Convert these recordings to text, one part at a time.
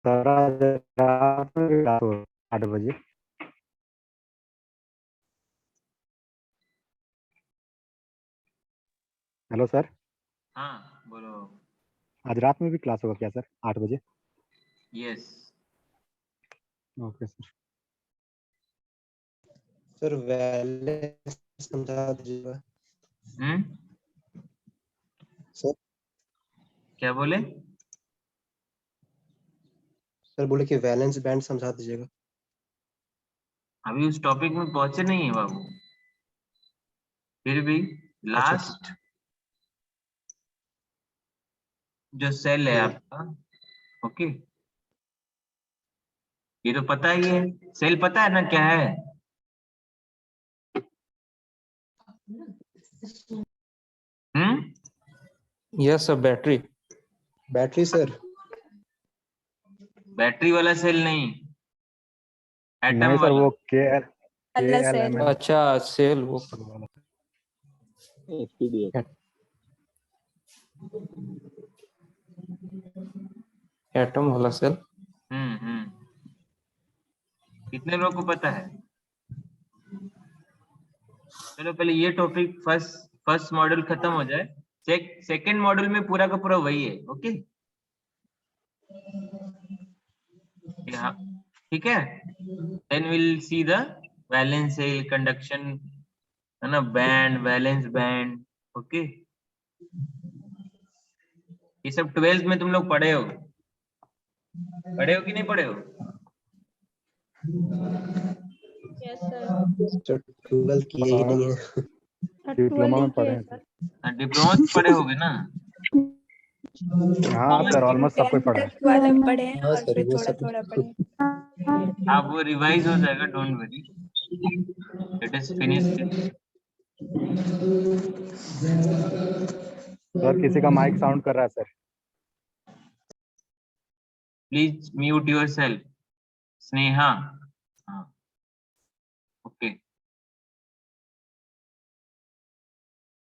Sir आज रात में भी क्लास होगा 8 बजे। हेलो सर, हाँ बोलो। आज रात में भी क्लास होगा क्या सर 8 बजे? Yes okay sir. Sir valence समझा दीजिएगा। सर क्या बोले? सर बोले कि वैलेंस बैंड समझा दीजिएगा। अभी उस टॉपिक में पहुंचे नहीं है बाबू, फिर भी लास्ट जो सेल है आपका, ओके, ये तो पता ही है, सेल पता है ना क्या है? Yes sir, battery sir. Battery वाला सेल नहीं, एटम नहीं सर, वाला। वो KLMN अच्छा सेल, वो वाला। एटम वाला सेल। कितने लोगों को पता है? चलो पहले ये टॉपिक फर्स्ट मॉड्यूल खत्म हो जाए, सेकंड मॉड्यूल में पूरा का पूरा वही है, ओके? हाँ ठीक है, then will see the valence shell, conduction, है ना, बैंड, वैलेंस बैंड, ओके। ये सब 12th में तुम लोग पढ़े हो कि नहीं पढ़े हो? Yes sir. 12 किए ही नहीं है। डिप्लोमा में पढ़े हैं सर। डिप्लोमा में पढ़े होगे ना? हाँ सर, ऑलमोस्ट सब कोई पढ़ा है। वाले पढ़े हैं हाँ और सर फिर वो थोड़ा सब थोड़ा पढ़े। आप वो रिवाइज हो जाएगा, don't worry, it is finished. Sir किसी का माइक साउंड कर रहा है sir. Please mute your self, Sneha. हाँ ओके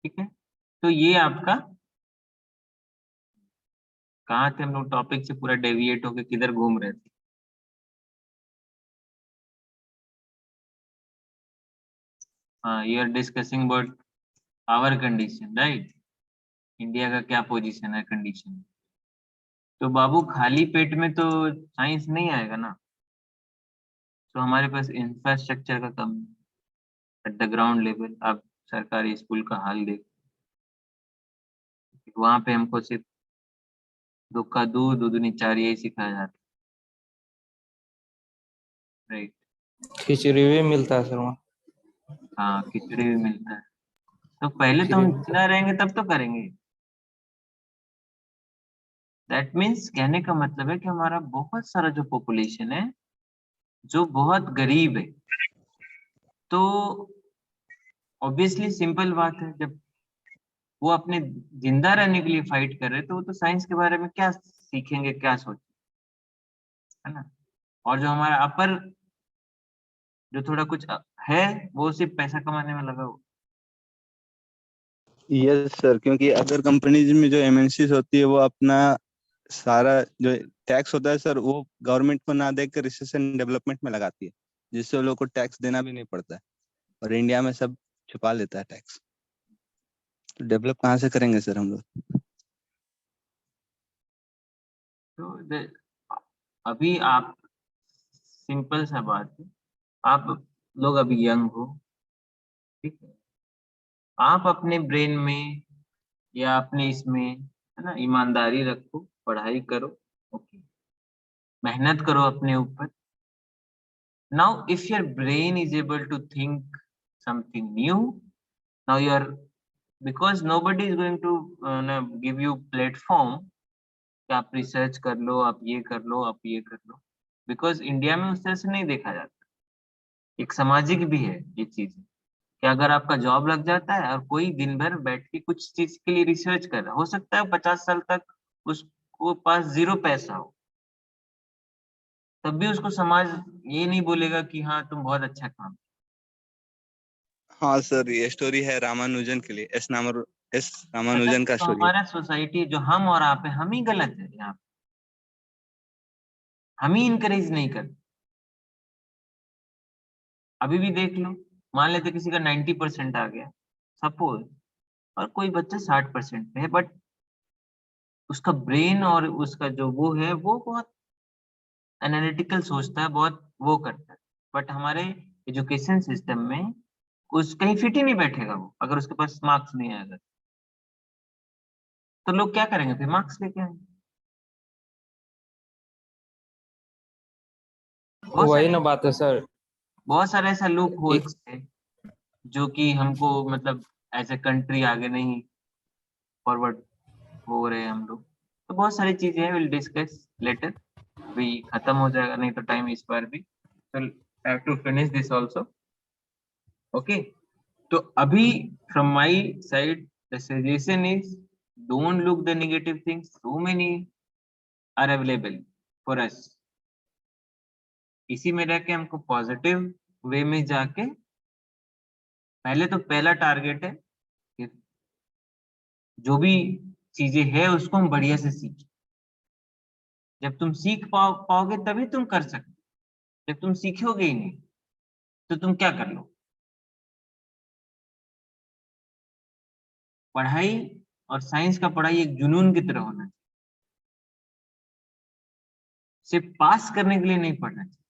ठीक है। तो ये आपका, कहाँ थे हम लोग? टॉपिक से पूरा डेविएट होके किधर घूम रहे थे? हाँ, you are discussing about power condition, right? India का क्या पोजीशन है कंडीशन? तो बाबू खाली पेट में तो साइंस नहीं आएगा ना, तो हमारे पास इंफ्रास्ट्रक्चर का कम एट द ग्राउंड लेवल। आप सरकारी स्कूल का हाल देख, वहां पे हमको सिर्फ दुक्का दूध दूधनी चार यही सिखाया जाता है, राइट? खिचड़ी भी मिलता है सर वहाँ। हाँ खिचड़ी भी मिलता है। तो पहले तो खिचड़ी हम भी। जिंदा रहेंगे तब तो करेंगे। दैट मीन्स कहने का मतलब है कि हमारा बहुत सारा जो पॉपुलेशन है जो बहुत गरीब है, तो ऑब्वियसली सिंपल बात है, जब वो अपने जिंदा रहने के लिए फाइट कर रहे हैं तो वो तो साइंस के बारे में क्या सीखेंगे, क्या सोचेंगे, है ना? और जो हमारा अपर जो थोड़ा कुछ है, वो सिर्फ पैसा कमाने में लगा हो। यस सर, क्योंकि अदर कंपनीज में जो एमएनसीज होती है वो अपना सारा जो टैक्स होता है सर, वो गवर्नमेंट को ना देकर रिसर्च एंड डेवलपमेंट में लगाती है, जिससे वो लोग को टैक्स देना भी नहीं पड़ता है, और इंडिया में सब छुपा लेता है टैक्स। तो डेवलप कहाँ से करेंगे सर हम लोग? तो अभी आप, सिंपल सा बात है, आप लोग अभी यंग हो, ठीक है? आप अपने ब्रेन में या अपने इसमें, है ना, ईमानदारी रखो, पढ़ाई करो, ओके, मेहनत करो अपने ऊपर। Now if your brain is able to think something new, now you are, because nobody is going to give you platform कि आप रिसर्च कर लो, आप ये कर लो, आप ये कर लो, बिकॉज इंडिया में उस तरह से नहीं देखा जाता। एक सामाजिक भी है ये चीज कि अगर आपका जॉब लग जाता है और कोई दिन भर बैठ के कुछ चीज के लिए रिसर्च कर रहा है, हो सकता है 50 साल तक उसको पास जीरो पैसा हो, तब भी उसको समाज ये नहीं बोलेगा कि हाँ तुम बहुत अच्छा काम। हाँ सर, ये स्टोरी है रामानुजन के लिए, एस रामानुजन गलत का तो स्टोरी है। हमारा सोसाइटी जो हम और आप है, हम ही गलत है यहाँ पे। हम ही इनकरेज नहीं करते। अभी भी देख लो, मान लेते किसी का 90% आ गया सपोज, और कोई बच्चा 60% पे है, बट उसका ब्रेन और उसका जो वो है वो बहुत एनालिटिकल सोचता है, बहुत वो करता है, बट हमारे एजुकेशन सिस्टम में उस कहीं फिट ही नहीं बैठेगा वो, अगर उसके पास मार्क्स नहीं आएगा तो लोग क्या करेंगे, फिर मार्क्स लेके आएंगे। बहुत वही सारे ना बात है सर। बहुत सारे ऐसा लूप एक होल्स है जो कि हमको मतलब एज ए कंट्री आगे नहीं फॉरवर्ड हो रहे हैं हम लोग। तो बहुत सारी चीजें हैं, विल डिस्कस लेटर। अभी खत्म हो जाएगा नहीं तो टाइम इस बार भी, तो have to finish this also. Okay, तो अभी from my side the suggestion is don't look the negative things, so many are available for us. इसी में रह के हमको पॉजिटिव वे में जाके पहले तो पहला टारगेट है कि जो भी चीजें है उसको हम बढ़िया से सीखें। जब तुम सीख पाओगे तभी तुम कर सकते। जब तुम सीखोगे ही नहीं तो तुम क्या कर लो। पढ़ाई और साइंस का पढ़ाई एक जुनून की तरह होना चाहिए, सिर्फ पास करने के लिए नहीं पढ़ना चाहिए।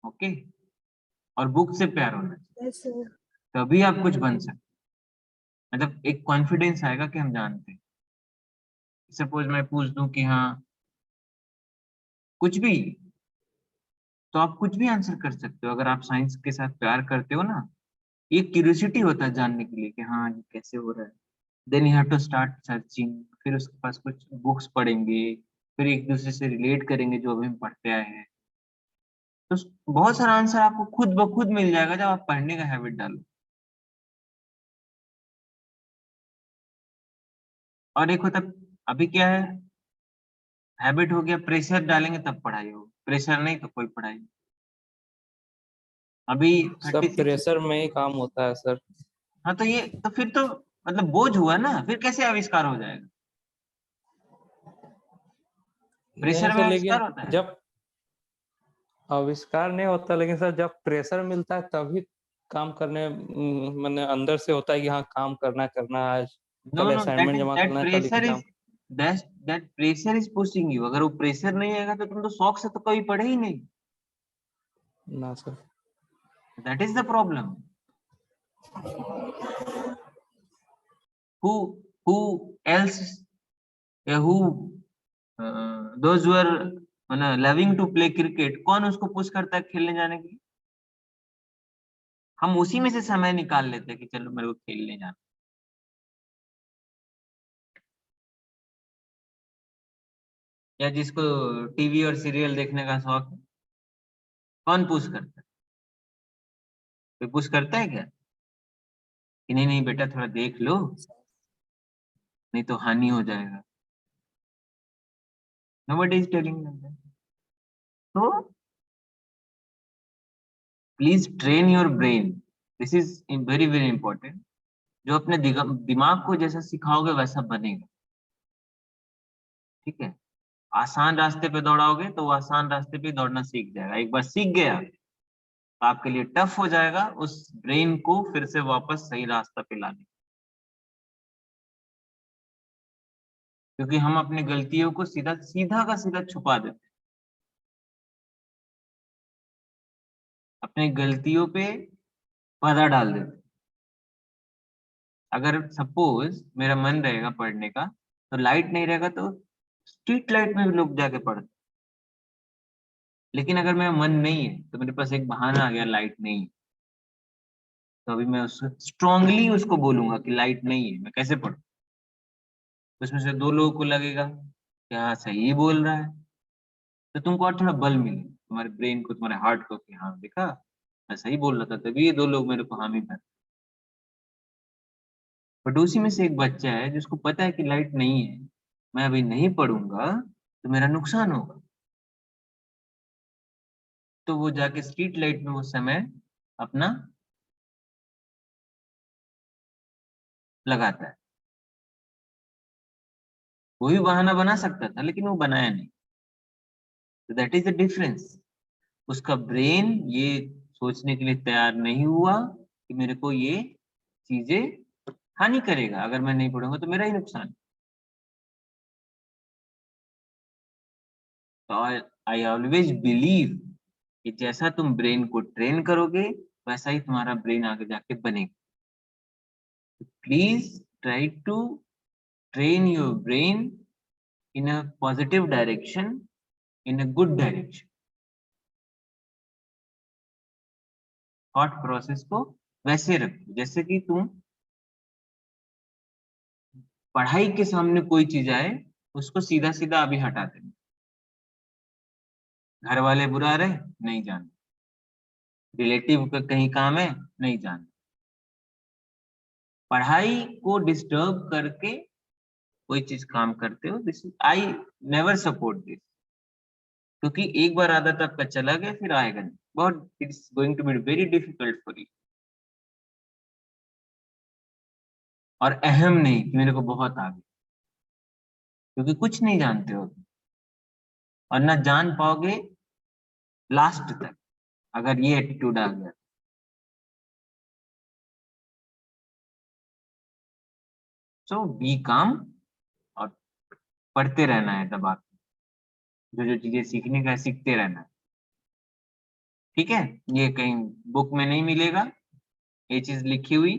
ओके, और बुक से प्यार होना चाहिए, Yes, sir. तभी आप कुछ बन सकते। मतलब एक कॉन्फिडेंस आएगा कि हम जानते हैं। सपोज मैं पूछ दूं कि हाँ कुछ भी, तो आप कुछ भी आंसर कर सकते हो अगर आप साइंस के साथ प्यार करते हो ना। ये क्यूरियोसिटी होता है जानने के लिए कि हाँ ये कैसे हो रहा है। Then you have to start searching, फिर उसके पास कुछ बुक्स पढ़ेंगे, फिर एक दूसरे से रिलेट करेंगे जो अभी हम पढ़ते आए हैं। तो बहुत सारा आंसर आपको खुद ब खुद मिल जाएगा जब आप पढ़ने का हैबिट डालो। और एक होता अभी क्या है, हैबिट हो गया प्रेशर डालेंगे तब पढ़ाई हो, प्रेशर नहीं तो कोई पढ़ाई नहीं। अभी सब 36। प्रेशर में ही काम होता है सर। हाँ तो ये तो फिर तो मतलब बोझ हुआ ना, फिर कैसे आविष्कार हो जाएगा। नहीं प्रेशर में सर, आविष्कार लेकिन होता है। जब आविष्कार नहीं होता, लेकिन सर जब प्रेशर मिलता है तभी काम करने मैंने अंदर से होता है कि हाँ काम करना आज, नो कल नो, दैट असाइनमेंट इज जमा दैट करना है, कल pressure exam. Is that pressure is pushing you. अगर वो प्रेशर नहीं आएगा तो तुम तो शौक से तो कभी पढ़े ही नहीं। ना sir. That is the problem. Who else, who those who are loving to play cricket, कौन उसको पुश करता है खेलने जाने के लिए। हम उसी में से समय निकाल लेते हैं कि चलो मेरे को खेलने जाना। या जिसको टीवी और सीरियल देखने का शौक है, कौन पुश करता है। कोई पुश करता है क्या कि नहीं नहीं बेटा थोड़ा देख लो, नहीं तो हानि हो जाएगा। Nobody is telling them that. So please train your brain. This is very very important. जो अपने दिमाग को जैसा सिखाओगे वैसा बनेगा। ठीक है, आसान रास्ते पे दौड़ाओगे तो वो आसान रास्ते पे दौड़ना सीख जाएगा। एक बार सीख गया तो आपके लिए टफ हो जाएगा उस ब्रेन को फिर से वापस सही रास्ता पे लाने। क्योंकि हम अपनी गलतियों को सीधा सीधा का सीधा छुपा देते हैं, अपनी गलतियों पे पर्दा डाल देते हैं। अगर सपोज मेरा मन रहेगा पढ़ने का तो लाइट नहीं रहेगा तो स्ट्रीट लाइट में भी लोग जाके पढ़ते। लेकिन अगर मेरा मन नहीं है तो मेरे पास एक बहाना आ गया लाइट नहीं है, तो अभी मैं उसको स्ट्रांगली उसको बोलूंगा कि लाइट नहीं है, मैं कैसे पढ़ूं। उसमें से दो लोगों को लगेगा कि हाँ सही ही बोल रहा है, तो तुमको और थोड़ा बल मिले तुम्हारे ब्रेन को, तुम्हारे हार्ट को कि हाँ देखा मैं सही बोल रहा था, तभी ये दो लोग मेरे को हामी भर। बट उसी में से एक बच्चा है जिसको पता है कि लाइट नहीं है, मैं अभी नहीं पढ़ूंगा तो मेरा नुकसान होगा, तो वो जाके स्ट्रीट लाइट में वो समय अपना लगाता है। वो भी बहाना बना सकता था लेकिन वो बनाया नहीं। तो दैट इज द डिफरेंस। उसका ब्रेन ये सोचने के लिए तैयार नहीं हुआ कि मेरे को ये चीजें हानि करेगा, अगर मैं नहीं पढ़ूंगा तो मेरा ही नुकसान। तो आई ऑलवेज बिलीव कि जैसा तुम ब्रेन को ट्रेन करोगे वैसा ही तुम्हारा ब्रेन आगे जाके बनेगा। Please try to train your brain in a positive direction, in a good direction. Thought process को वैसे रखो जैसे कि तुम पढ़ाई के सामने कोई चीज आए उसको सीधा सीधा अभी हटा देना। घर वाले बुला रहे, नहीं जाना। रिलेटिव का कहीं काम है, नहीं जाना। पढ़ाई को डिस्टर्ब करके कोई चीज काम करते हो, this I never support this. क्योंकि एक बार आदत आपका चला गया फिर आएगा नहीं, बहुत it's going to be very difficult for you. और अहम नहीं कि मेरे को बहुत आ गया, क्योंकि कुछ नहीं जानते हो और ना जान पाओगे लास्ट तक अगर ये एटीट्यूड आ गया। सो बी काम और पढ़ते रहना है दबा के। जो जो चीजें सीखने का है सीखते रहना है, ठीक है। ये कहीं बुक में नहीं मिलेगा ये चीज लिखी हुई।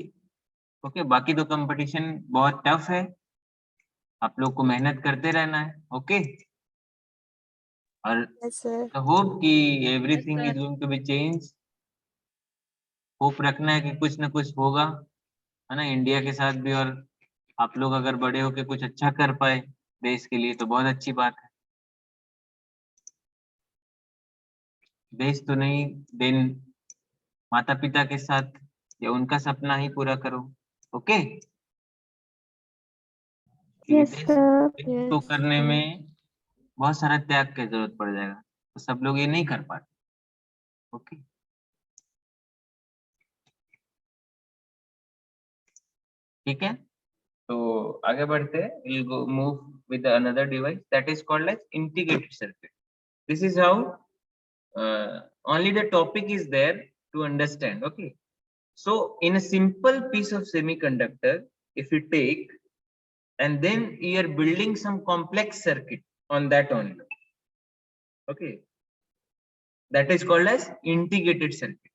ओके, बाकी तो कंपटीशन बहुत टफ है, आप लोग को मेहनत करते रहना है। ओके, और Yes, sir. होप कि everything is going to be change. Hope रखना है कि कुछ ना कुछ होगा, है ना, इंडिया के साथ भी। और आप लोग अगर बड़े होके कुछ अच्छा कर पाए देश के लिए तो बहुत अच्छी बात है। देश तो नहीं, देन माता पिता के साथ या उनका सपना ही पूरा करो। ओके, Yes, देश sir. देश को Yes, करने sir. में बहुत सारा त्याग की जरूरत पड़ जाएगा, तो सब लोग ये नहीं कर पाते। ओके, ठीक है। तो आगे बढ़ते हैं। we'll go move with another device that is called as integrated circuit. This is how only the topic is there to understand. Okay, so in a simple piece of semiconductor, if you take and then you are building some complex circuit on that only, okay, that is called as integrated circuit.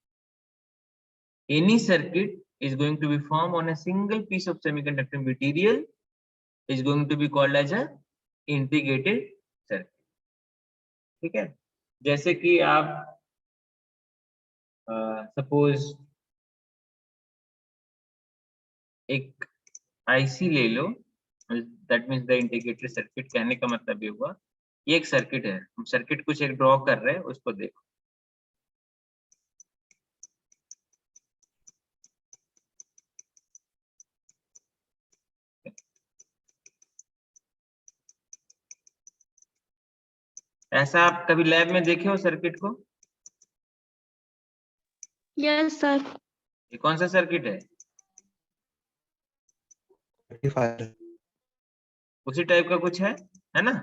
Any circuit is going to be formed on a single piece of semiconductor material is going to be called as a integrated circuit. ठीक है, जैसे कि आप suppose एक IC ले लो, that means the integrated circuit. कहने का मतलब ये हुआ ये एक सर्किट है, हम सर्किट कुछ एक ड्रॉ कर रहे हैं, उसको देखो। ऐसा आप कभी लैब में देखे हो सर्किट को? Yes, sir. ये कौन सा सर्किट है? रेक्टिफायर। उसी टाइप का कुछ है ना।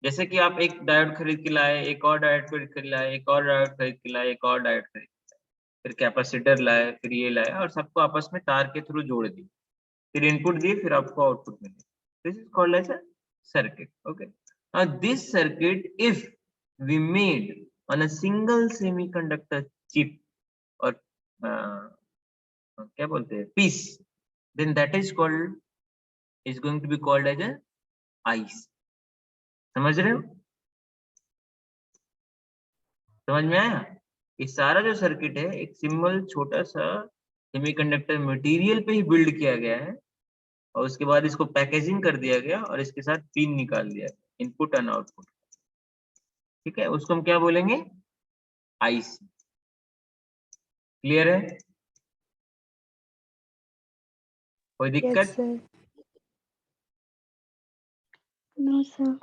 जैसे कि आप एक डायोड खरीद के लाए, एक और डायोड खरीद के लाए, एक और डायोड खरीद के लाए, एक और डायोड खरीद के लाए, फिर कैपेसिटर लाए, फिर ये लाए और सबको आपस में तार के थ्रू जोड़ दिए, फिर इनपुट दिए, फिर आपको आउटपुट मिले। This is called as a circuit. Okay, now this circuit if we made on a single semiconductor chip or क्या बोलते हैं piece, then that is going to be called as a IC. समझ रहे हो? समझ में आया? ये सारा जो सर्किट है एक सिंपल छोटा सा सेमीकंडक्टर मटेरियल पे ही बिल्ड किया गया है, और उसके बाद इसको पैकेजिंग कर दिया गया और इसके साथ पिन निकाल दिया, इनपुट एंड आउटपुट। ठीक है, उसको हम क्या बोलेंगे? आईसी। क्लियर है? कोई Yes, दिक्कत? sir. No, sir.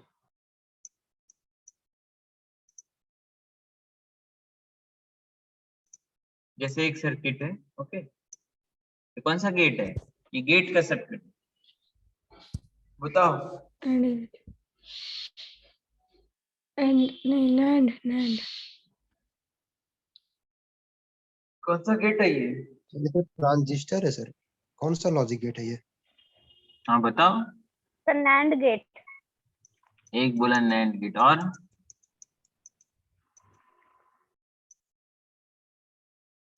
जैसे एक सर्किट है, ओके, ये कौन सा गेट है? ये गेट का सर्किट, बताओ। and नहीं NAND कौन सा गेट है ये? ये तो ट्रांजिस्टर है सर, कौन सा लॉजिक गेट है ये? हाँ बताओ। Sir NAND gate. एक बोला नैंड गेट,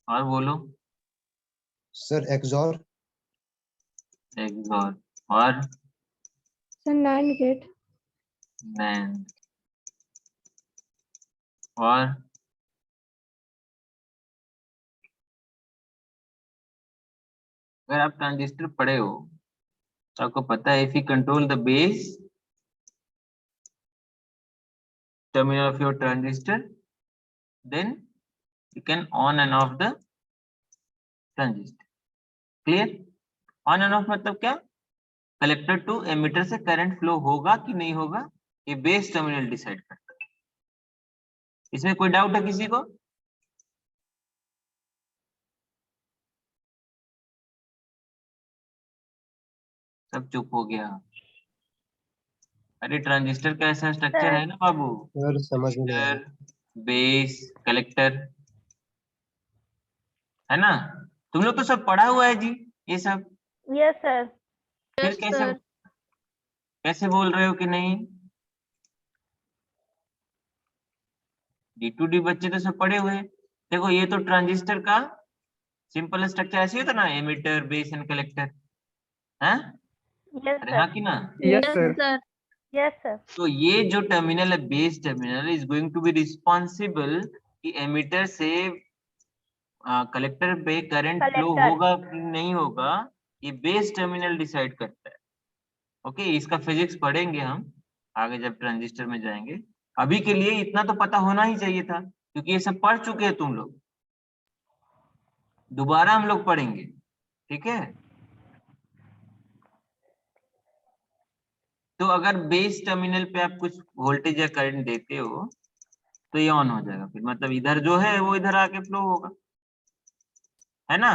और बोलो। Sir XOR. एक्सॉर, और सर NAND गेट। नैंड, और अगर आप ट्रांजिस्टर पढ़े हो तो आपको पता है, if you control the base terminal of your transistor, then you can on and off the transistor. Clear? On and off मतलब क्या? कलेक्टर टू एमिटर से करंट फ्लो होगा कि नहीं होगा, ये बेस टर्मिनल डिसाइड करता है। इसमें कोई डाउट है किसी को? सब चुप हो गया। अरे ट्रांजिस्टर का ऐसा स्ट्रक्चर है ना बाबू, सर समझ में नहीं आया। बेस कलेक्टर, है ना? तुम लोग तो सब पढ़ा हुआ है जी ये सब। Yes sir. फिर कैसे बोल रहे हो कि नहीं? D2D बच्चे तो सब पढ़े हुए हैं। देखो ये तो ट्रांजिस्टर का सिंपल स्ट्रक्चर ऐसे ही होता ना, एमिटर बेस एंड कलेक्टर, है? यस अरे हाँ कि ना? Yes sir. Yes sir. तो ये जो टर्मिनल है, base terminal, is going to be responsible कि एमिटर से कलेक्टर पे करंट फ्लो होगा कि नहीं होगा, ये बेस टर्मिनल डिसाइड करता है। ओके, इसका फिजिक्स पढ़ेंगे हम आगे जब ट्रांजिस्टर में जाएंगे। अभी के लिए इतना तो पता होना ही चाहिए था, क्योंकि ये सब पढ़ चुके हैं तुम लोग। दोबारा हम लोग पढ़ेंगे, ठीक है? तो अगर बेस टर्मिनल पे आप कुछ वोल्टेज या करंट देते हो तो ये ऑन हो जाएगा, फिर मतलब इधर जो है वो इधर आके फ्लो होगा, है ना?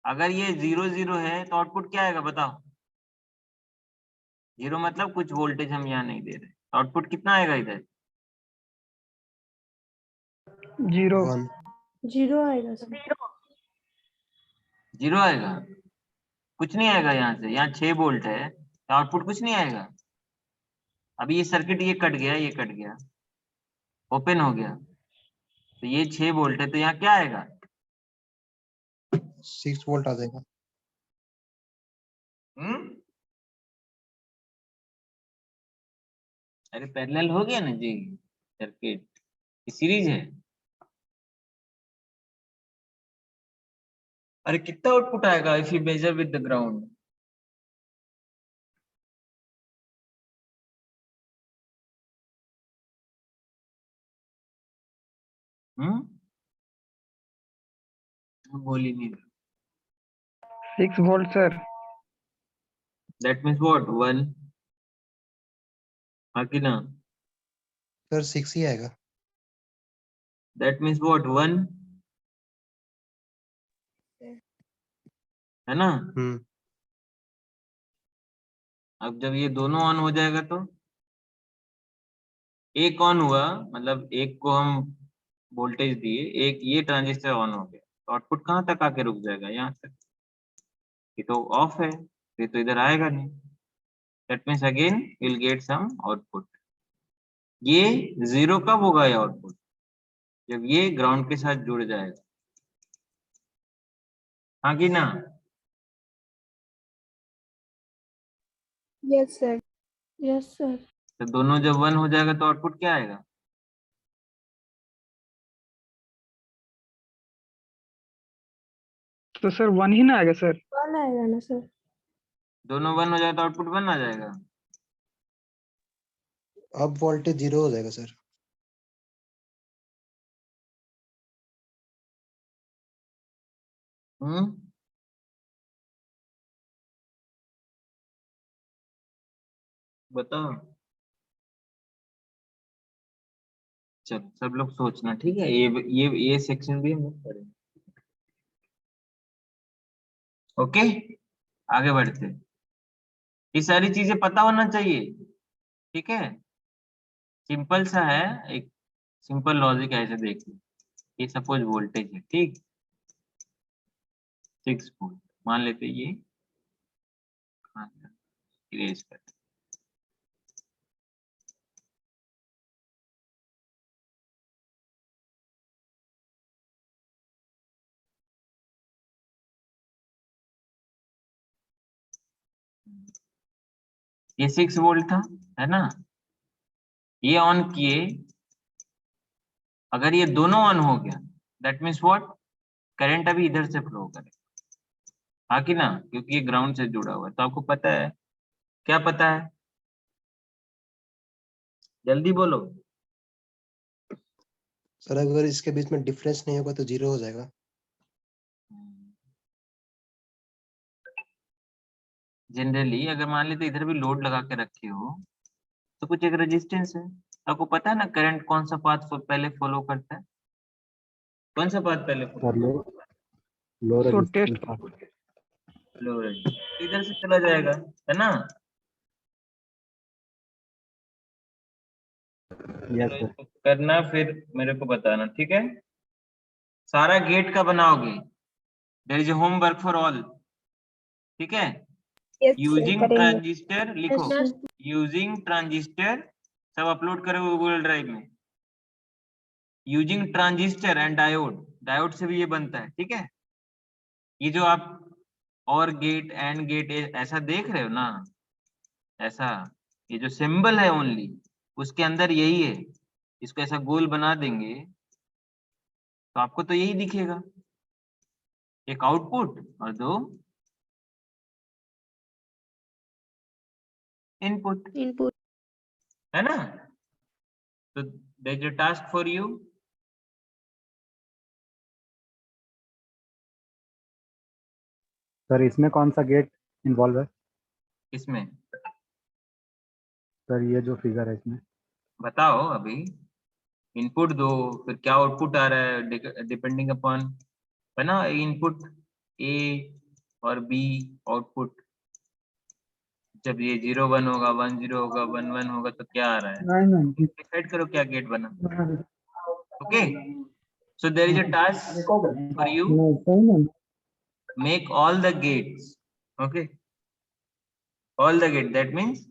अगर ये 0 0 है तो आउटपुट क्या आएगा बताओ? 0 मतलब कुछ वोल्टेज हम यहाँ नहीं दे रहे, आउटपुट कितना आएगा इधर? 1। 0 आएगा सर। 0 आएगा, कुछ नहीं आएगा यहाँ से। यहाँ 6 वोल्ट है तो आउटपुट कुछ नहीं आएगा। अभी ये सर्किट ये कट गया, ओपन हो गया, तो ये 6 वोल्ट है, तो यहाँ क्या आएगा? 6 वोल्ट आ जाएगा। अरे पैरेलल हो गया ना जी सर्किट, सीरीज है। अरे कितना आउटपुट आएगा if you measure with the ground? बोल ही नहीं। 6 volt sir. That means what? 1, हाँ कि ना? सर 6 ही आएगा। That means what? 1, है ना? अब जब ये दोनों ऑन हो जाएगा तो एक ऑन हुआ, मतलब एक को हम वोल्टेज दिए, एक ये ट्रांजिस्टर ऑन हो गया, तो आउटपुट कहाँ तक आके रुक जाएगा? यहाँ तक। ये तो ऑफ है, ये तो इधर आएगा नहीं। That means again will get some output. ये 0 कब होगा ये आउटपुट? जब ये ग्राउंड के साथ जुड़ जाएगा, हाँ कि ना? Yes sir. Yes sir. तो दोनों जब 1 हो जाएगा तो आउटपुट क्या आएगा? तो सर 1 ही ना आएगा सर। 1 आएगा ना सर। दोनों 1 हो जाए तो आउटपुट 1 आ जाएगा। अब वोल्टेज 0 हो जाएगा सर। बताओ। चल सब लोग सोचना, ठीक है? ये सेक्शन भी हम लोग पढ़ेंगे। ओके, आगे बढ़ते हैं। ये सारी चीजें पता होना चाहिए, ठीक है। सिंपल सा है, एक सिंपल लॉजिक ऐसे देख लो। ये सपोज वोल्टेज है, ठीक, 6 वोल्ट मान लेते हैं ये। हाँ, इरेज कर। ये 6 वोल्ट था, है ना। ये ऑन किए, अगर ये दोनों ऑन हो गया, दैट मीन्स व्हाट, करंट अभी इधर से फ्लो करे, हाँ कि ना, क्योंकि ये ग्राउंड से जुड़ा हुआ है। तो आपको पता है, क्या पता है, जल्दी बोलो। सर अगर इसके बीच में डिफरेंस नहीं होगा तो 0 हो जाएगा। जनरली अगर मान लेते इधर भी लोड लगा के रखे हो, तो कुछ एक रेजिस्टेंस है। आपको पता है ना करंट कौन सा पाथ पहले फॉलो करता है, कौन सा पाथ पहले सर फॉलो, लो So resistance test low resistance इधर से चला जाएगा, है ना। यस चलो सर। इसको करना, फिर मेरे को बताना, ठीक है। सारा गेट का बनाओगे, there is homework for all, ठीक है। यूजिंग ट्रांजिस्टर लिखो, Yes, यूजिंग ट्रांजिस्टर, सब अपलोड करोगे गूगल ड्राइव में। Using transistor and diode, diode से भी ये बनता है, ठीक है। ये जो आप और गेट एंड गेट ऐसा देख रहे हो ना, ऐसा, ये जो सिंबल है ओनली, उसके अंदर यही है। इसको ऐसा गोल बना देंगे तो आपको तो यही दिखेगा, एक आउटपुट और 2 इनपुट, input. है ना। तो there is a task for you. Sir इसमें कौन सा गेट इन्वॉल्व है? इसमें सर ये जो फिगर है इसमें। बताओ अभी, इनपुट दो, फिर क्या आउटपुट आ रहा है डिपेंडिंग अपॉन, है ना। इनपुट ए और बी, आउटपुट जब ये 0 1 होगा, 1 0 होगा, 1 1 होगा, तो क्या आ रहा है, डिसाइड करो क्या गेट बना। Okay, so there is a task for you, make all the gates, okay, all the gate, that means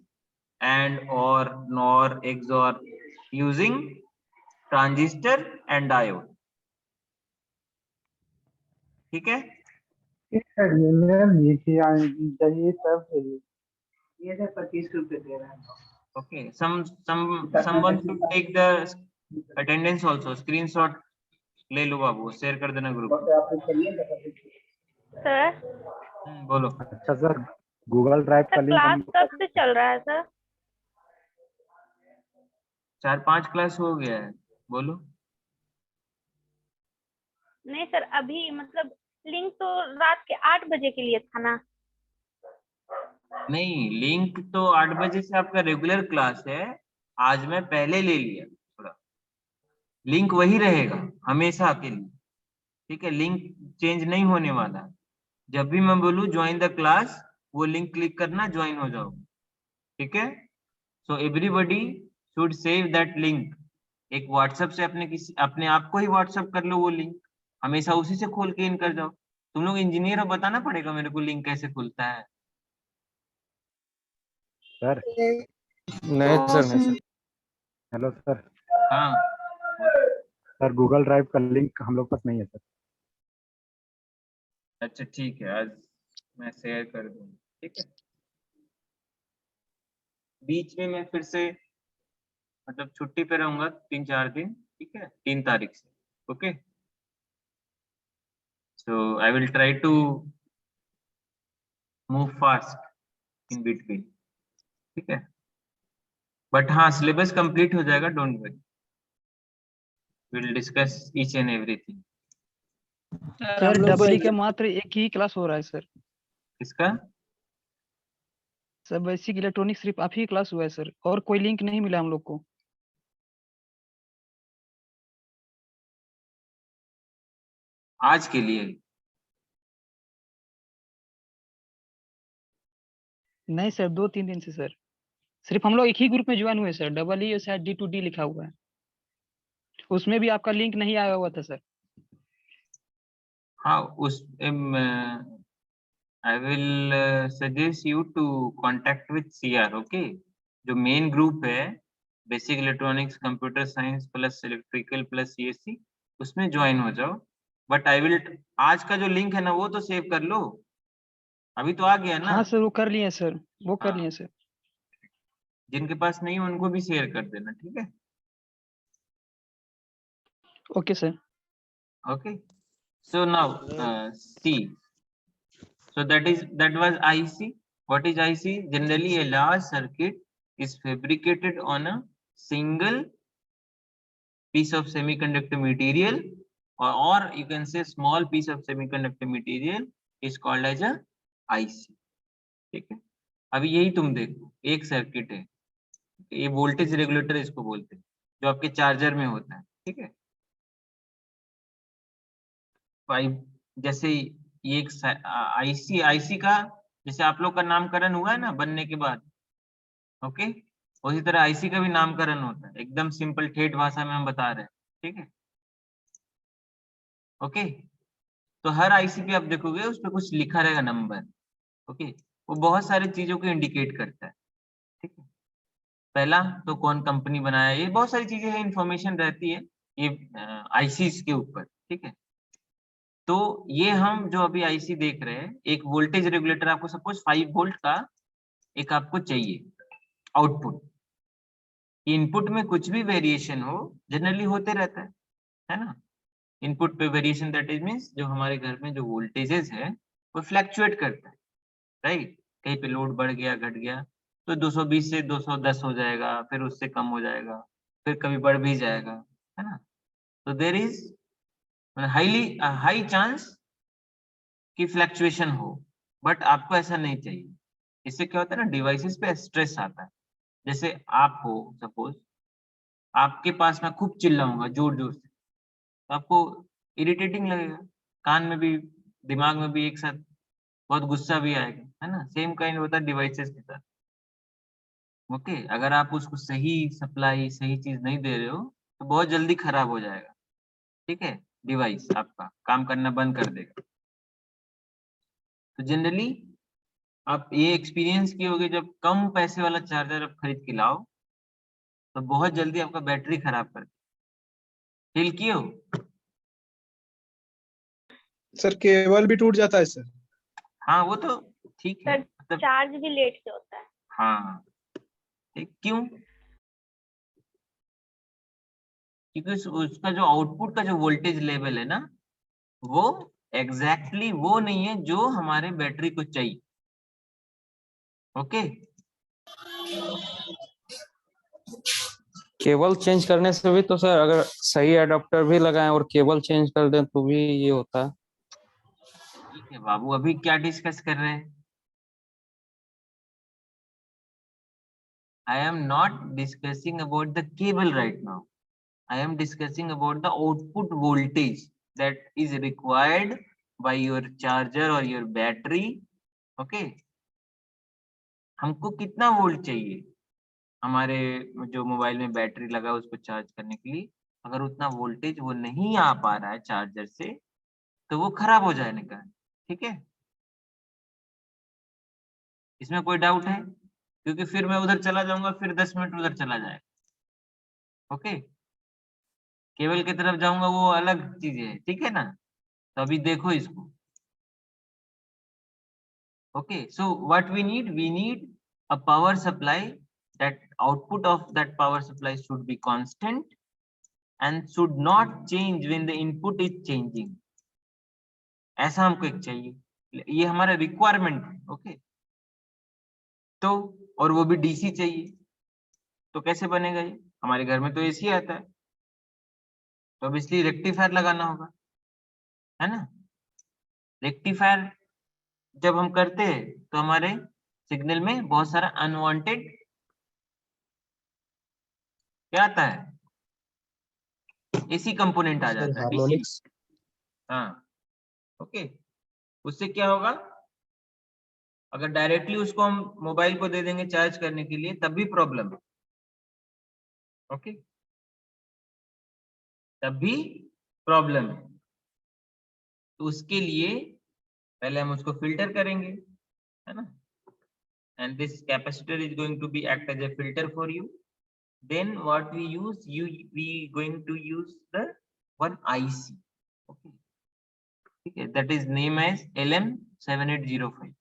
and, or, nor, XOR, using transistor and diode, ठीक है। Okay, someone should take the attendance also, screenshot ले लो बाबू, share कर देना group में। Sir बोलो। अच्छा sir, Google drive का link हम क्लास कब से चल रहा है सर? 4-5 क्लास हो गया है, बोलो। नहीं सर, अभी मतलब लिंक तो रात के 8 बजे के लिए था ना। नहीं, लिंक तो 8 बजे से आपका रेगुलर क्लास है, आज मैं पहले ले लिया थोड़ा। लिंक वही रहेगा हमेशा के लिए, ठीक है, लिंक चेंज नहीं होने वाला। जब भी मैं बोलूँ ज्वाइन द क्लास, वो लिंक क्लिक करना, ज्वाइन हो जाओ, ठीक है। So everybody should save that link. एक व्हाट्सएप से अपने आप को ही व्हाट्सएप कर लो वो लिंक, हमेशा उसी से खोल के इन कर जाओ। तुम लोग इंजीनियर हो, बताना पड़ेगा मेरे को लिंक कैसे खुलता है। सर। नहीं सर, नहीं सर। Hello sir. हाँ सर गूगल ड्राइव का लिंक हम लोग पास नहीं है सर। अच्छा ठीक है, आज मैं शेयर कर दूंगा, ठीक है। बीच में मैं फिर से मतलब छुट्टी पे रहूंगा 3-4 दिन, ठीक है, 3 तारीख से, okay. So I will try to move fast in between, ठीक है। बट हाँ, सिलेबस कंप्लीट हो जाएगा, don't worry, will discuss each and everything. Sir double E का मात्र एक ही क्लास हो रहा है सर। किसका? सर बेसिक इलेक्ट्रॉनिक सिर्फ आप ही क्लास हुआ है सर, और कोई लिंक नहीं मिला हम लोग को। आज के लिए नहीं सर, 2-3 दिन से सर। सिर्फ हम लोग एक ही ग्रुप में ज्वाइन हुए सर, EE शायद D2D लिखा हुआ है। उसमें भी आपका लिंक नहीं आया हुआ था सर। हाँ, उस I will suggest you to contact with CR, okay? जो मेन ग्रुप है basic electronics computer science plus electrical plus CSC, उसमें ज्वाइन हो जाओ। बट आई विल, आज का जो लिंक है ना वो तो सेव कर लो, अभी तो आ गया ना। हाँ सर, वो कर लिए सर, वो कर हाँ। लिए सर। जिनके पास नहीं हो उनको भी शेयर कर देना, ठीक है? Okay sir. Okay. So now see. So that was IC. What is IC? Generally, a large circuit is fabricated on a single piece of semiconductor material, or you can say small piece of semiconductor material is called as a IC. ठीक है? अभी यही तुम देखो, एक circuit है, ये voltage regulator इसको बोलते हैं, जो आपके चार्जर में होता है, ठीक है? जैसे ये एक आईसी का, जैसे आप लोग का नामकरण हुआ है ना बनने के बाद, ओके, उसी तरह आईसी का भी नामकरण होता है, एकदम सिंपल ठेठ भाषा में हम बता रहे हैं, ठीक है? ओके, तो हर आईसी पे आप देखोगे उस पर कुछ लिखा रहेगा नंबर, ओके, वो बहुत सारी चीजों को इंडिकेट करता है, ठीक है? पहला तो कौन कंपनी बनाया, ये बहुत सारी चीजें हैं, इंफॉर्मेशन रहती है ये आईसीज के ऊपर, ठीक है? तो ये हम जो अभी आईसी देख रहे हैं, एक वोल्टेज रेगुलेटर आपको सपोज 5 वोल्ट का एक आपको चाहिए आउटपुट, इनपुट में कुछ भी वेरिएशन हो, जनरली होते रहता है ना? इनपुट पे वेरिएशन, दैट इज मींस जो हमारे घर में जो वोल्टेजेस है वो फ्लैक्चुएट करता है, राइट? कहीं पे लोड बढ़ गया घट गया तो 220 से 210 हो जाएगा, फिर उससे कम हो जाएगा, फिर कभी बढ़ भी जाएगा, है ना? तो देयर इज हाई चांस कि फ्लैक्चुएशन हो, बट आपको ऐसा नहीं चाहिए। इससे क्या होता है ना, डिवाइसेस पे स्ट्रेस आता है। जैसे आप हो सपोज, आपके पास मैं खूब चिल्लाऊंगा जोर जोर से, तो आपको इरिटेटिंग लगेगा, कान में भी दिमाग में भी एक साथ बहुत गुस्सा भी आएगा, है ना? सेम काइंड होता है डिवाइसेस के साथ, ओके? अगर आप उसको सही सप्लाई सही चीज नहीं दे रहे हो तो बहुत जल्दी खराब हो जाएगा, ठीक है? डिवाइस आपका काम करना बंद कर देगा। तो जनरली आप ये एक्सपीरियंस किए होगे, जब कम पैसे वाला चार्जर आप खरीद के लाओ तो बहुत जल्दी आपका बैटरी खराब कर देगा। फील किए हो? सर केबल भी टूट जाता है सर। हाँ वो तो ठीक है, सर मतलब चार्ज भी लेट से होता है। हाँ, क्यों? क्योंकि उसका जो आउटपुट का जो वोल्टेज लेवल है ना, वो एग्जैक्टली वो नहीं है जो हमारे बैटरी को चाहिए, ओके? केबल चेंज करने से भी तो सर, अगर सही एडाप्टर भी लगाएं और केबल चेंज कर दें तो भी ये होता है। ठीक है बाबू, अभी क्या डिस्कस कर रहे हैं? I am not discussing about the cable right now. I am discussing about the output voltage that is required by your charger or your battery. Okay? हमको कितना वोल्ट चाहिए हमारे जो मोबाइल में बैटरी लगा है उसको चार्ज करने के लिए? अगर उतना वोल्टेज वो नहीं आ पा रहा है चार्जर से तो वो खराब हो जाने का, ठीक है? इसमें कोई डाउट है? क्योंकि फिर मैं उधर चला जाऊंगा, फिर 10 मिनट उधर चला जाएगा, ओके? केबल की तरफ जाऊंगा वो अलग चीज है, ठीक है ना? तो अभी देखो इसको, okay? So what we need a power supply, that output of that power supply should be constant and should not change when the input is changing. ऐसा हमको एक चाहिए, ये हमारा रिक्वायरमेंट है, ओके? तो और वो भी डीसी चाहिए, तो कैसे बनेगा ये? हमारे घर में तो एसी आता है, तो अब इसलिए रेक्टिफायर लगाना होगा, है ना? रेक्टिफायर जब हम करते हैं तो हमारे सिग्नल में बहुत सारा अनवांटेड क्या आता है, एसी कंपोनेंट आ सर जाता है, हार्मोनिक्स। हाँ, ओके? उससे क्या होगा, अगर डायरेक्टली उसको हम मोबाइल को दे देंगे चार्ज करने के लिए तब भी प्रॉब्लम है। ओके, तब भी प्रॉब्लम है। तो उसके लिए पहले हम उसको फिल्टर करेंगे, है ना, and this capacitor is going to be act as a filter for you. Then what we use, we going to use the one IC, okay, ठीक है, that is name as LM7805।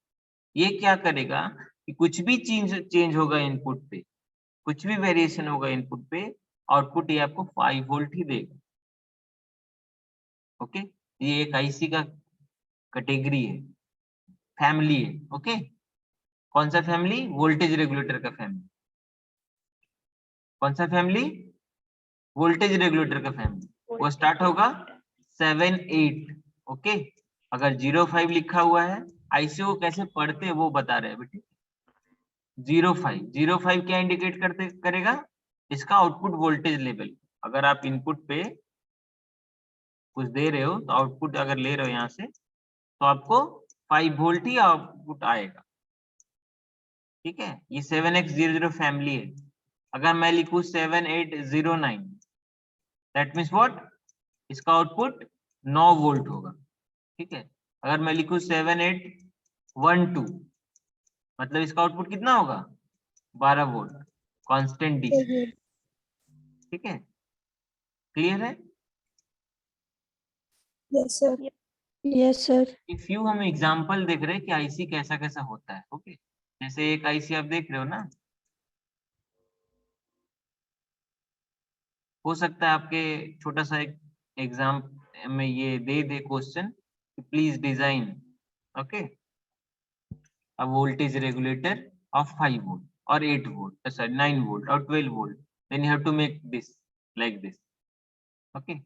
ये क्या करेगा कि कुछ भी चेंज होगा input पे, कुछ भी वेरिएशन होगा इनपुट पे, आउटपुट ये आपको 5 वोल्ट ही देगा। ओके, ये एक आईसी का कैटेगरी है, फैमिली है। ओके, कौन सा फैमिली? वोल्टेज रेगुलेटर का फैमिली। कौन सा फैमिली? वोल्टेज रेगुलेटर का फैमिली। वो स्टार्ट होगा 7-8। ओके, अगर 05 लिखा हुआ है, आईसी को कैसे पढ़ते हैं वो बता रहे हैं बेटे। 05 क्या इंडिकेट करेगा? इसका आउटपुट वोल्टेज लेवल। अगर आप इनपुट पे कुछ दे रहे हो तो आउटपुट अगर ले रहे हो यहाँ से, तो आपको 5 वोल्ट ही आउटपुट आएगा। ठीक है, ये 7x00 फैमिली है। अगर मैं लिखूं 7809, दैट मीन्स व्हाट? इसका आउटपुट 9 वोल्ट होगा। ठीक है, अगर मैं लिखूं 7812, मतलब इसका आउटपुट कितना होगा? 12 वोल्ट, कांस्टेंट डीसी। ठीक है, क्लियर है? Yes sir, yes sir. If you हम एग्जांपल देख रहे हैं कि आईसी कैसा कैसा होता है। ओके, जैसे एक आईसी आप देख रहे हो ना, हो सकता है आपके छोटा सा एक एग्जाम में ये दे question, please design okay a voltage regulator of 5 volt or 8 volt, sorry 9 volt or 12 volt, then you have to make this like this. Okay,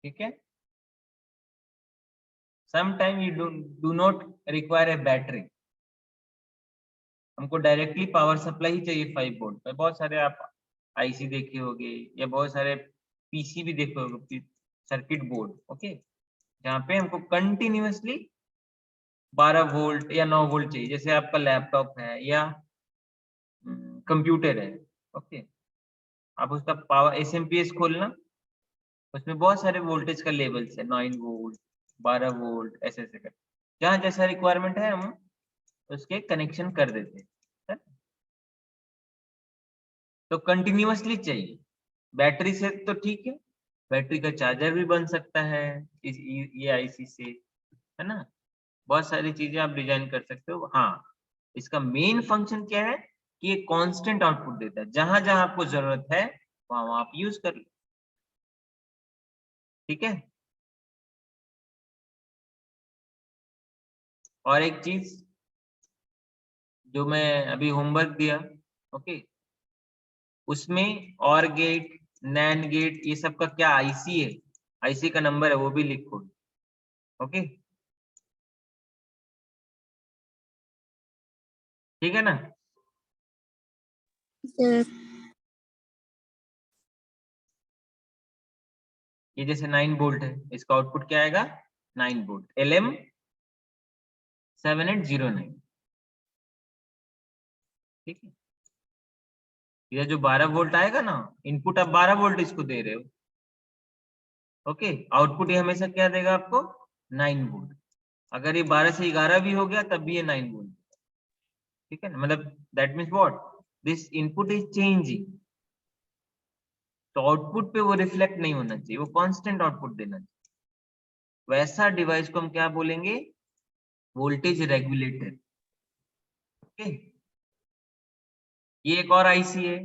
ठीक है। Sometime you do not require a battery, हमको directly power supply ही चाहिए 5 volt पे। बहुत सारे आप IC देखे होंगे या बहुत सारे पीसी भी देखे होंगे, सर्किट बोर्ड, ओके, जहाँ पे हमको कंटिन्यूअसली 12 वोल्ट या 9 वोल्ट चाहिए। जैसे आपका लैपटॉप है या कंप्यूटर है, ओके, आप उसका पावर एसएमपीएस खोलना, उसमें बहुत सारे वोल्टेज का लेवल्स है, 9 वोल्ट, 12 वोल्ट, ऐसे ऐसे कर, जहाँ जैसा रिक्वायरमेंट है हम उसके कनेक्शन कर देते हैं। तो कंटिन्यूअसली चाहिए। बैटरी से तो ठीक है, बैटरी का चार्जर भी बन सकता है इस ये आईसी से, है ना, बहुत सारी चीजें आप डिजाइन कर सकते हो। हाँ, इसका मेन फंक्शन क्या है कि ये कांस्टेंट आउटपुट देता है, जहां जहां आपको जरूरत है वहां आप यूज कर लो। ठीक है, और एक चीज जो मैं अभी होमवर्क दिया, ओके, उसमें और गेट, नैन गेट, ये सब का क्या आईसी है, आईसी का नंबर है वो भी लिखो। ओके, ठीक है ना। ये जैसे 9 वोल्ट है, इसका आउटपुट क्या आएगा? 9 वोल्ट, LM7809। ठीक है, ये जो 12 वोल्ट आएगा ना, इनपुट आप 12 वोल्ट इसको दे रहे हो, ओके, आउटपुट ये हमेशा क्या देगा आपको? 9 वोल्ट। अगर ये 12 से 11 भी हो गया तब भी ये 9 वोल्ट। ठीक है ना, मतलब that means what, this input is changing, तो आउटपुट पे वो रिफ्लेक्ट नहीं होना चाहिए, वो कांस्टेंट आउटपुट देना चाहिए। वैसा डिवाइस को हम क्या बोलेंगे? Voltage regulator. ओके, ये एक और आईसी है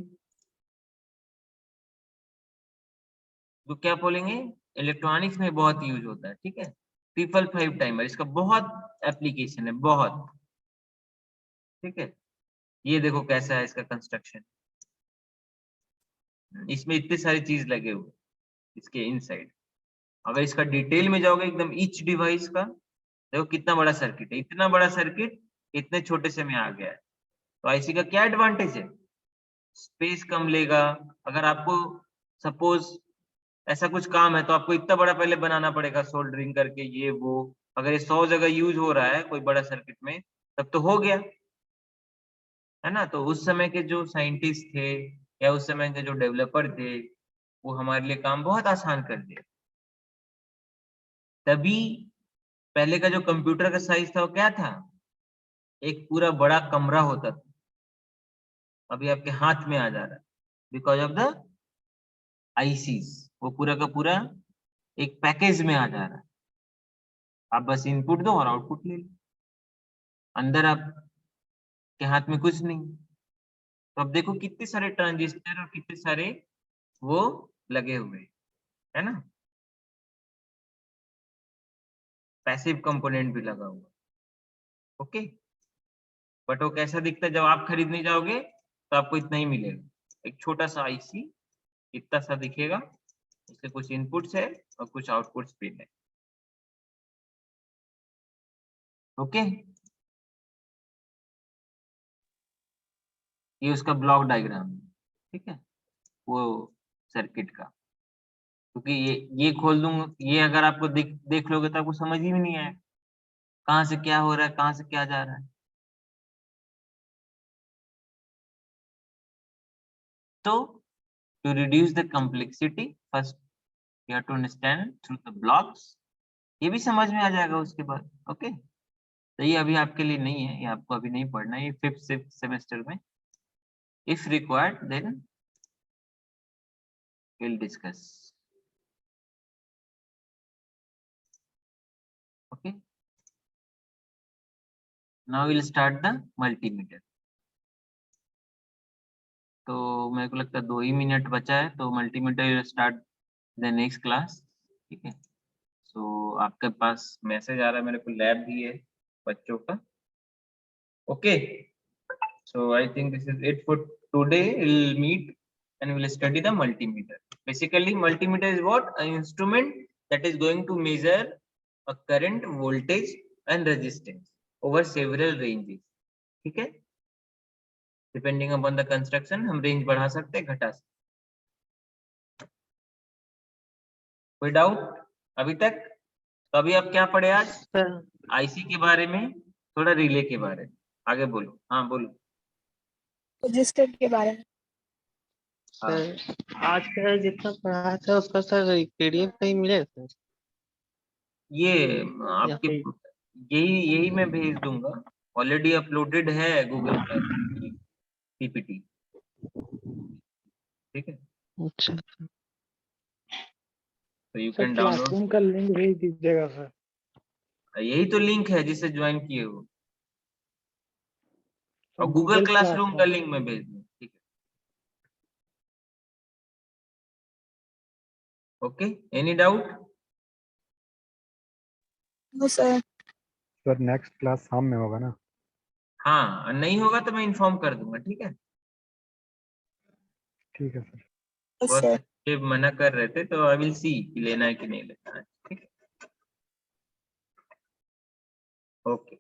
तो क्या बोलेंगे? इलेक्ट्रॉनिक्स में बहुत यूज होता है। ठीक है, 555 टाइमर, इसका बहुत एप्लीकेशन है, बहुत। ठीक है, ये देखो कैसा है इसका कंस्ट्रक्शन, इसमें इतनी सारी चीज लगे हुए इसके इनसाइड। अगर इसका डिटेल में जाओगे एकदम ईच डिवाइस का, देखो कितना बड़ा सर्किट है, इतना बड़ा सर्किट इतने छोटे से में आ गया है। तो आईसी का क्या एडवांटेज है? स्पेस कम लेगा। अगर आपको सपोज ऐसा कुछ काम है तो आपको इतना बड़ा पहले बनाना पड़ेगा सोल्डरिंग करके ये वो। अगर ये 100 जगह यूज हो रहा है कोई बड़ा सर्किट में तब तो हो गया, है ना। तो उस समय के जो साइंटिस्ट थे या उस समय के जो डेवलपर थे वो हमारे लिए काम बहुत आसान कर दिया। तभी पहले का जो कंप्यूटर का साइज था वो क्या था, एक पूरा बड़ा कमरा होता था। अभी आपके हाथ में आ जा रहा है बिकॉज ऑफ द आईसीज। वो पूरा का पूरा एक पैकेज में आ जा रहा है। आप बस इनपुट दो और आउटपुट ले लो, अंदर आप के हाथ में कुछ नहीं। तो अब देखो कितने सारे ट्रांजिस्टर और कितने सारे वो लगे हुए है ना, पैसिव कंपोनेंट भी लगा हुआ। ओके, बट वो कैसा दिखता है जब आप खरीदने जाओगे तो आपको इतना ही मिलेगा, एक छोटा सा आईसी इतना सा दिखेगा, इसके कुछ इनपुट्स है और कुछ आउटपुट्स भी है। ओके, ये उसका ब्लॉक डायग्राम है, ठीक है, वो सर्किट का। क्योंकि ये खोल दूंगा, ये अगर आपको देख लोगे तो आपको समझ ही नहीं आएगा कहाँ से क्या हो रहा है, कहाँ से क्या जा रहा है। तो to reduce the complexity, first you have to understand through the blocks। ये भी समझ में आ जाएगा उसके बाद। ओके, तो ये अभी आपके लिए नहीं है, ये आपको अभी नहीं पढ़ना है, ये 5th सेमेस्टर में if required then we'll discuss। okay, now we'll start the multimeter। तो मेरे को लगता है 2 ही मिनट बचा है, तो multimeter will start the next class. ठीक है, सो आपके पास मैसेज आ रहा है, मेरे को लैब भी है बच्चों का। Okay, so I think this is it for today. Will meet and we'll study the multimeter। Basically multimeter is what, an instrument that is going to measure a current, voltage and resistance over several ranges। ठीक है, depending upon the construction हम range बढ़ा सकते हैं, घटा सकते। कोई doubt अभी तक? तो अभी आप क्या पढ़े आज? आईसी के बारे में, थोड़ा रिले के बारे में। आगे बोलो, हाँ बोलो। रजिस्टर के बारे में। सर आज का जितना पढ़ा था उसका सर पीडीएफ कहीं मिलेगा सर? ये आपके यही मैं भेज दूंगा, ऑलरेडी अपलोडेड है गूगल क्लास पीपीटी। ठीक है, अच्छा, तो यू कैन डाउनलोड। का लिंक भेज दीजिएगा सर। यही तो लिंक है जिससे ज्वाइन किए हो, और गूगल क्लासरूम का लिंक मैं भेज दूँ। ठीक है, okay, any doubt? No sir. Sir next class शाम में होगा ना? हाँ, नहीं होगा तो मैं इन्फॉर्म कर दूंगा। ठीक है, ठीक है सर। बस ये मना कर रहे थे तो आई विल सी कि लेना है कि नहीं लेना है। ठीक है, ओके।